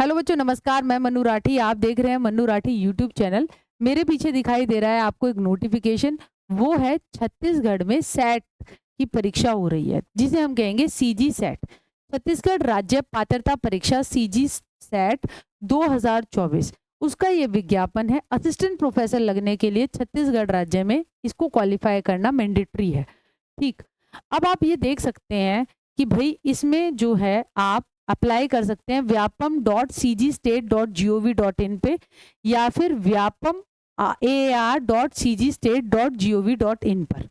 Hello बच्चों, नमस्कार। मैं मन्नू राठी, आप देख रहे हैं मन्नू राठी यूट्यूब चैनल। मेरे पीछे दिखाई दे रहा है आपको एक नोटिफिकेशन, वो है छत्तीसगढ़ में सेट की परीक्षा हो रही है, जिसे हम कहेंगे सीजी सेट। छत्तीसगढ़ राज्य पात्रता परीक्षा सीजी सेट 2024, उसका ये विज्ञापन है। असिस्टेंट प्रोफेसर लगने के लिए छत्तीसगढ़ राज्य में इसको क्वालिफाई करना मैंडेटरी है। ठीक, अब आप ये देख सकते हैं कि भाई इसमें जो है आप अप्लाई कर सकते हैं vyapam.cgstate.gov.in पे, या फिर vyapam.ar.cgstate.gov.in पर।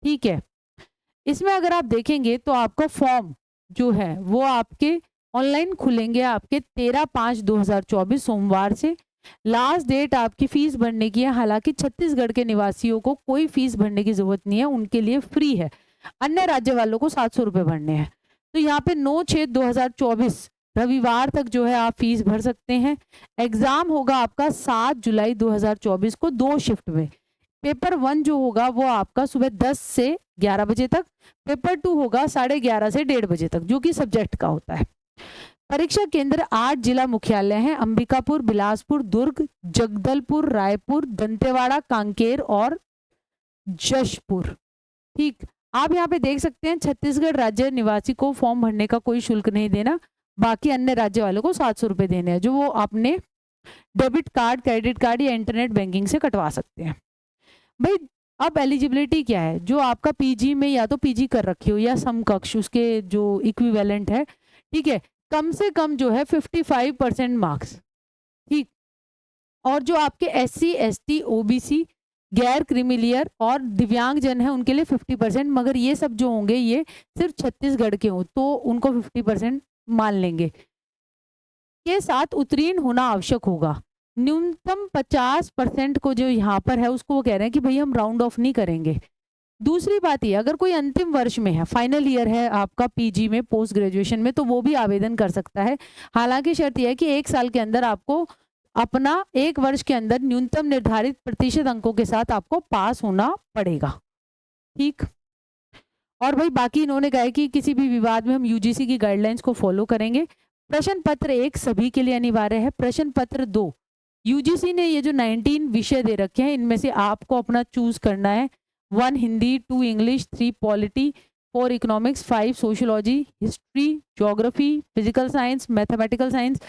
ठीक है, इसमें अगर आप देखेंगे तो आपका फॉर्म जो है वो आपके ऑनलाइन खुलेंगे आपके 13/5/2024 सोमवार से। लास्ट डेट आपकी फीस भरने की है। हालांकि छत्तीसगढ़ के निवासियों को कोई फीस भरने की जरूरत नहीं है, उनके लिए फ्री है। अन्य राज्य वालों को 700 रुपये भरने हैं। तो यहाँ पे 9/6/2024 रविवार तक जो है आप फीस भर सकते हैं। एग्जाम होगा आपका 7 जुलाई 2024 को 2 शिफ्ट में। पेपर 1 जो होगा वो आपका सुबह 10 से 11 बजे तक, पेपर 2 होगा 11:30 से 1:30 बजे तक, जो कि सब्जेक्ट का होता है। परीक्षा केंद्र 8 जिला मुख्यालय हैं: अंबिकापुर, बिलासपुर, दुर्ग, जगदलपुर, रायपुर, दंतेवाड़ा, कांकेर और जशपुर। ठीक, आप यहाँ पे देख सकते हैं छत्तीसगढ़ राज्य निवासी को फॉर्म भरने का कोई शुल्क नहीं देना। बाकी अन्य राज्य वालों को 700 रुपये देने हैं, जो वो अपने डेबिट कार्ड, क्रेडिट कार्ड या इंटरनेट बैंकिंग से कटवा सकते हैं। भाई अब एलिजिबिलिटी क्या है? जो आपका पीजी में या तो पीजी कर रखी हो या समकक्ष उसके जो इक्विवेलेंट है, ठीक है, कम से कम जो है 55% मार्क्स। ठीक, और जो आपके SC ST OBC गैर क्रीमिलियर और दिव्यांग जन है उनके लिए 50%, मगर ये सब जो होंगे ये सिर्फ छत्तीसगढ़ के हों तो उनको 50% मान लेंगे। के साथ उत्तीर्ण होना आवश्यक होगा। न्यूनतम 50% को जो यहाँ पर है उसको वो कह रहे हैं कि भाई हम राउंड ऑफ नहीं करेंगे। दूसरी बात ये, अगर कोई अंतिम वर्ष में है, फाइनल ईयर है आपका पीजी में, पोस्ट ग्रेजुएशन में, तो वो भी आवेदन कर सकता है। हालांकि शर्त यह है कि 1 साल के अंदर आपको अपना 1 वर्ष के अंदर न्यूनतम निर्धारित प्रतिशत अंकों के साथ आपको पास होना पड़ेगा। ठीक, और भाई बाकी इन्होंने कहा है कि किसी भी विवाद में हम यूजीसी की गाइडलाइंस को फॉलो करेंगे। प्रश्न पत्र 1 सभी के लिए अनिवार्य है। प्रश्न पत्र 2, यूजीसी ने ये जो 19 विषय दे रखे हैं इनमें से आपको अपना चूज करना है। 1 Hindi, 2 English, 3 polity, 4 economics, 5 sociology, history, geography, physical science, mathematical science,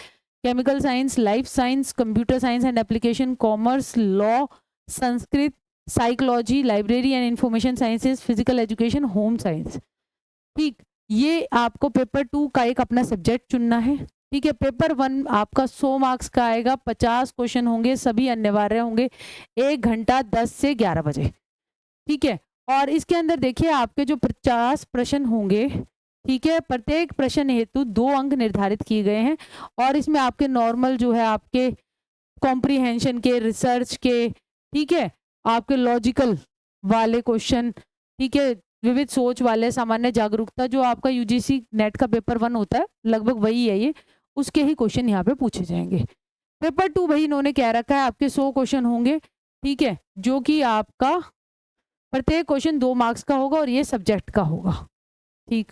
chemical science, life science, computer science and application, commerce, law, Sanskrit, psychology, library and information sciences, physical education, home science. ठीक, ये आपको पेपर 2 का एक अपना subject चुनना है। ठीक है, पेपर 1 आपका 100 मार्क्स का आएगा, 50 क्वेश्चन होंगे, सभी अनिवार्य होंगे, 1 घंटा 10 से 11 बजे। ठीक है, और इसके अंदर देखिए आपके जो 50 प्रश्न होंगे, ठीक है, प्रत्येक प्रश्न हेतु 2 अंक निर्धारित किए गए हैं। और इसमें आपके नॉर्मल जो है आपके कॉम्प्रीहेंशन के, रिसर्च के, ठीक है, आपके लॉजिकल वाले क्वेश्चन, ठीक है, विविध सोच वाले, सामान्य जागरूकता, जो आपका यूजीसी नेट का पेपर 1 होता है लगभग वही है ये, उसके ही क्वेश्चन यहाँ पे पूछे जाएंगे। पेपर 2 भाई इन्होंने कह रखा है आपके 100 क्वेश्चन होंगे, ठीक है, जो कि आपका प्रत्येक क्वेश्चन 2 मार्क्स का होगा और ये सब्जेक्ट का होगा। ठीक,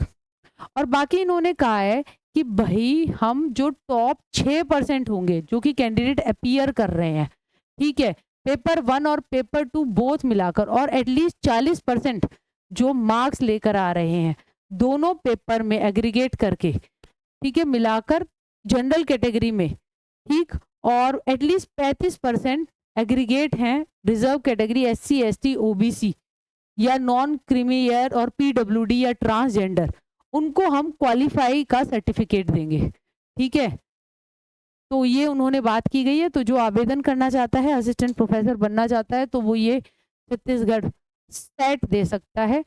और बाकी इन्होंने कहा है कि भाई हम जो टॉप 6% होंगे जो कि कैंडिडेट अपीयर कर रहे हैं, ठीक है, पेपर 1 और पेपर 2 बोथ मिलाकर, और एटलीस्ट 40% जो मार्क्स लेकर आ रहे हैं दोनों पेपर में एग्रीगेट करके, ठीक है, मिलाकर जनरल कैटेगरी में, ठीक, और एटलीस्ट 35% एग्रीगेट हैं reserve category, SC ST OBC या नॉन क्रीमिलियर और PWD या ट्रांसजेंडर, उनको हम क्वालिफाई का सर्टिफिकेट देंगे। ठीक है, तो ये उन्होंने बात की गई है। तो जो आवेदन करना चाहता है, असिस्टेंट प्रोफेसर बनना चाहता है, तो वो ये छत्तीसगढ़ सेट दे सकता है।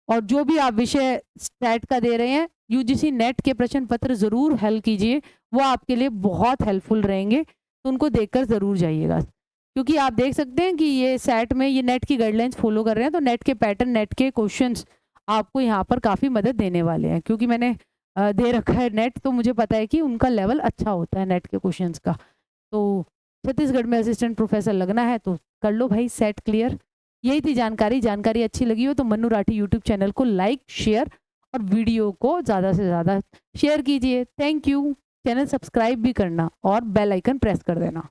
और जो भी आप विषय सेट का दे रहे हैं, यूजीसी नेट के प्रश्न पत्र जरूर हल कीजिए, वो आपके लिए बहुत हेल्पफुल रहेंगे, तो उनको देखकर जरूर जाइएगा। क्योंकि आप देख सकते हैं कि ये सेट में ये नेट की गाइडलाइंस फॉलो कर रहे हैं, तो नेट के पैटर्न, नेट के क्वेश्चंस आपको यहाँ पर काफ़ी मदद देने वाले हैं। क्योंकि मैंने दे रखा है नेट, तो मुझे पता है कि उनका लेवल अच्छा होता है नेट के क्वेश्चंस का। तो छत्तीसगढ़ में असिस्टेंट प्रोफेसर लगना है तो कर लो भाई सेट क्लियर। यही थी जानकारी अच्छी लगी हो तो मन्नू राठी यूट्यूब चैनल को लाइक, शेयर और वीडियो को ज़्यादा से ज़्यादा शेयर कीजिए। Thank you. चैनल सब्सक्राइब भी करना और बेल आइकन प्रेस कर देना।